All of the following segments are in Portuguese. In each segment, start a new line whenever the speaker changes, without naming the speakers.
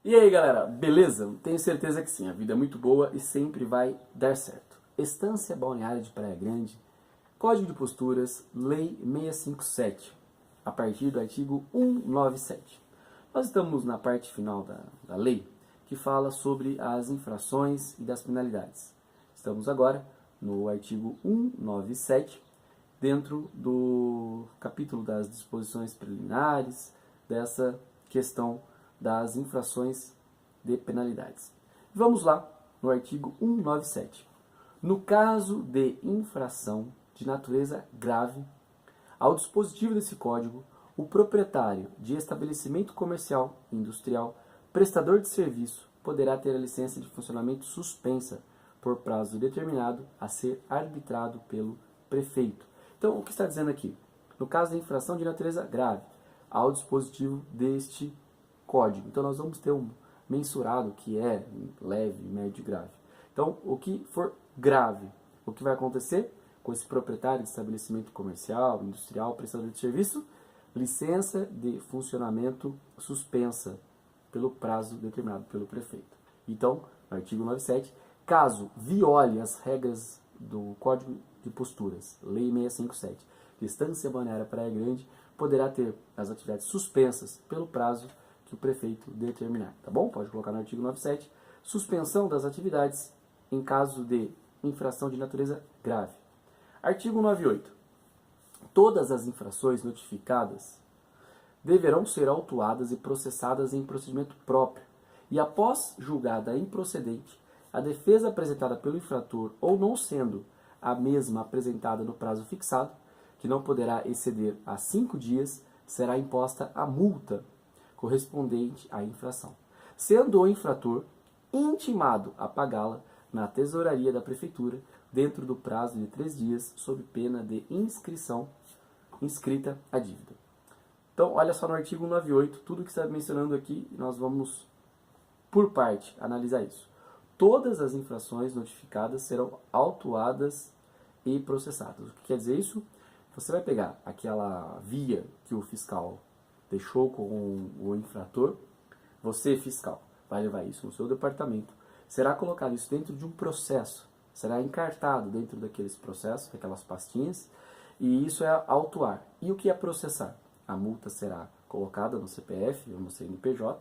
E aí galera, beleza? Tenho certeza que sim, a vida é muito boa e sempre vai dar certo. Estância Balneária de Praia Grande, Código de Posturas, Lei 657, a partir do artigo 197. Nós estamos na parte final da lei, que fala sobre as infrações e das penalidades. Estamos agora no artigo 197, dentro do capítulo das disposições preliminares, dessa questão das infrações de penalidades. Vamos lá no artigo 197. No caso de infração de natureza grave, ao dispositivo desse código, o proprietário de estabelecimento comercial e industrial, prestador de serviço, poderá ter a licença de funcionamento suspensa por prazo determinado a ser arbitrado pelo prefeito. Então, o que está dizendo aqui? No caso de infração de natureza grave, ao dispositivo deste código. Então, nós vamos ter um mensurado que é leve, médio e grave. Então, o que for grave, o que vai acontecer com esse proprietário de estabelecimento comercial, industrial, prestador de serviço? Licença de funcionamento suspensa pelo prazo determinado pelo prefeito. Então, no artigo 97, caso viole as regras do Código de Posturas, Lei 657, de Estância Balneária Praia Grande, poderá ter as atividades suspensas pelo prazo que o prefeito determinar, tá bom? Pode colocar no artigo 97, suspensão das atividades em caso de infração de natureza grave. Artigo 98. Todas as infrações notificadas deverão ser autuadas e processadas em procedimento próprio, e após julgada improcedente, a defesa apresentada pelo infrator, ou não sendo a mesma apresentada no prazo fixado, que não poderá exceder a 5 dias, será imposta a multa correspondente à infração, sendo o infrator intimado a pagá-la na tesouraria da prefeitura dentro do prazo de 3 dias, sob pena de inscrita a dívida. Então, olha só no artigo 198, tudo que está mencionando aqui, nós vamos, por parte, analisar isso. Todas as infrações notificadas serão autuadas e processadas. O que quer dizer isso? Você vai pegar aquela via que o fiscal deixou com o infrator, você, fiscal, vai levar isso no seu departamento, será colocado isso dentro de um processo, será encartado dentro daqueles processos, daquelas pastinhas, e isso é autuar. E o que é processar? A multa será colocada no CPF ou no CNPJ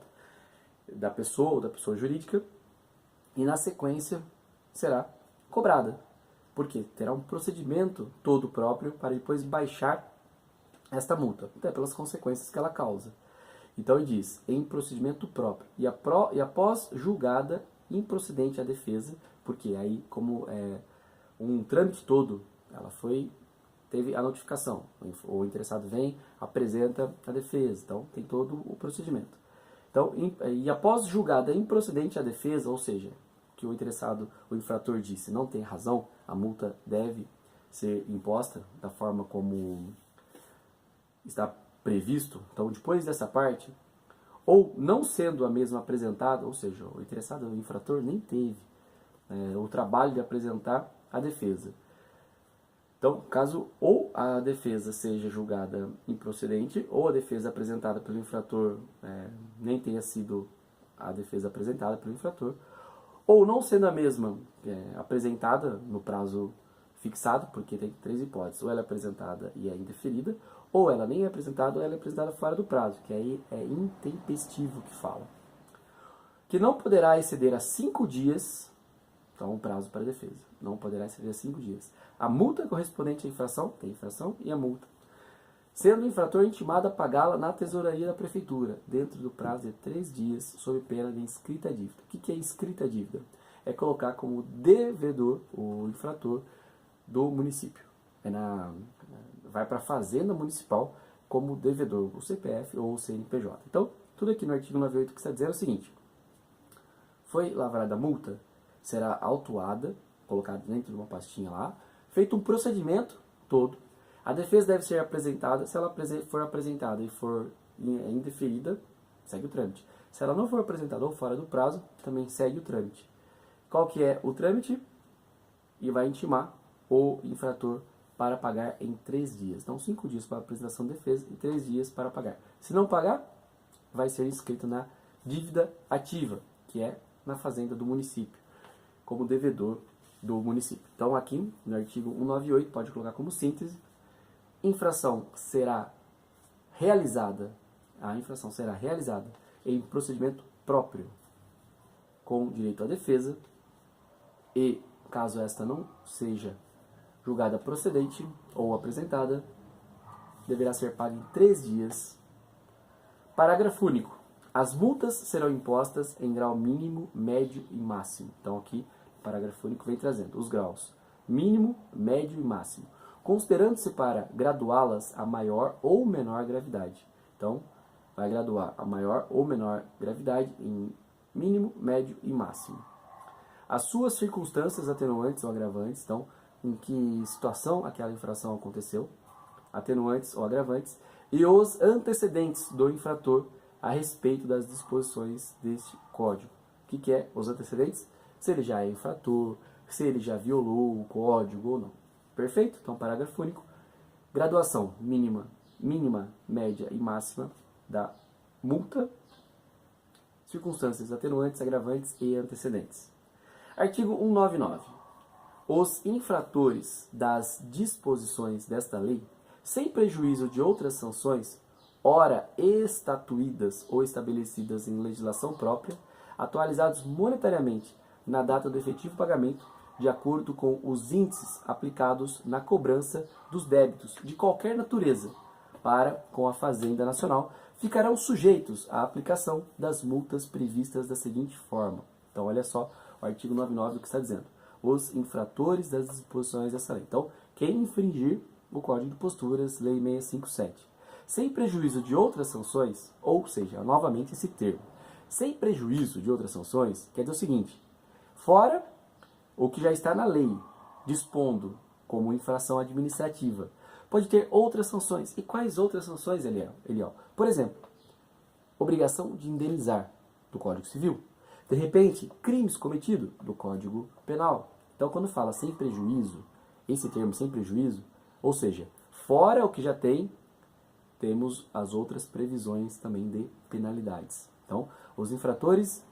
da pessoa ou da pessoa jurídica, e na sequência será cobrada. Porque terá um procedimento todo próprio para depois baixar esta multa, até pelas consequências que ela causa. Então ele diz, em procedimento próprio, e após julgada improcedente a defesa, porque aí como é um trâmite todo, teve a notificação, o interessado vem, apresenta a defesa, então tem todo o procedimento. Então, e após julgada improcedente a defesa, ou seja, que o interessado, o infrator disse, não tem razão, a multa deve ser imposta da forma como está previsto. Então, depois dessa parte, ou não sendo a mesma apresentada, ou seja, o interessado, o infrator, nem teve o trabalho de apresentar a defesa. Então, caso ou a defesa seja julgada improcedente, ou a defesa apresentada pelo infrator nem tenha sido a defesa apresentada pelo infrator, ou não sendo a mesma apresentada no prazo fixado, porque tem 3 hipóteses, ou ela é apresentada e é indeferida, ou ela nem é apresentada, ou ela é apresentada fora do prazo, que aí é intempestivo que fala. Que não poderá exceder a 5 dias, então um prazo para a defesa, não poderá exceder a 5 dias. A multa correspondente à infração, tem infração e a multa, sendo o infrator intimado a pagá-la na tesouraria da prefeitura, dentro do prazo de 3 dias, sob pena de inscrita dívida. O que é inscrita dívida? É colocar como devedor o infrator do município. Vai para a fazenda municipal como devedor, o CPF ou o CNPJ. Então, tudo aqui no artigo 98 que está dizendo é o seguinte: foi lavrada a multa, será autuada, colocada dentro de uma pastinha lá, feito um procedimento todo. A defesa deve ser apresentada, se ela for apresentada e for indeferida, segue o trâmite. Se ela não for apresentada ou fora do prazo, também segue o trâmite. Qual que é o trâmite? E vai intimar o infrator para pagar em 3 dias. Então, 5 dias para a apresentação de defesa e 3 dias para pagar. Se não pagar, vai ser inscrito na dívida ativa, que é na fazenda do município, como devedor do município. Então aqui no artigo 198 pode colocar como síntese: infração será realizada, a infração será realizada em procedimento próprio, com direito à defesa, e caso esta não seja julgada procedente ou apresentada, deverá ser paga em 3 dias. Parágrafo único. As multas serão impostas em grau mínimo, médio e máximo. Então aqui, o parágrafo único vem trazendo os graus mínimo, médio e máximo, considerando-se para graduá-las a maior ou menor gravidade. Então, vai graduar a maior ou menor gravidade em mínimo, médio e máximo. As suas circunstâncias atenuantes ou agravantes, então, em que situação aquela infração aconteceu, atenuantes ou agravantes, e os antecedentes do infrator a respeito das disposições deste Código. O que é os antecedentes? Se ele já é infrator, se ele já violou o Código ou não. Perfeito? Então, parágrafo único. Graduação mínima, média e máxima da multa, circunstâncias atenuantes, agravantes e antecedentes. Artigo 199. Os infratores das disposições desta lei, sem prejuízo de outras sanções, ora estatuídas ou estabelecidas em legislação própria, atualizados monetariamente na data do efetivo pagamento, de acordo com os índices aplicados na cobrança dos débitos de qualquer natureza, para com a Fazenda Nacional, ficarão sujeitos à aplicação das multas previstas da seguinte forma. Então, olha só o artigo 99 o que está dizendo. Os infratores das disposições dessa lei. Então, quem infringir o Código de Posturas, Lei 657. Sem prejuízo de outras sanções, ou seja, novamente esse termo, sem prejuízo de outras sanções, quer dizer o seguinte: fora o que já está na lei, dispondo como infração administrativa, pode ter outras sanções. E quais outras sanções, Eliel? Por exemplo, obrigação de indenizar, do Código Civil. De repente, crimes cometidos, do Código Penal. Então, quando fala sem prejuízo, esse termo sem prejuízo, ou seja, fora o que já tem, temos as outras previsões também de penalidades. Então, os infratores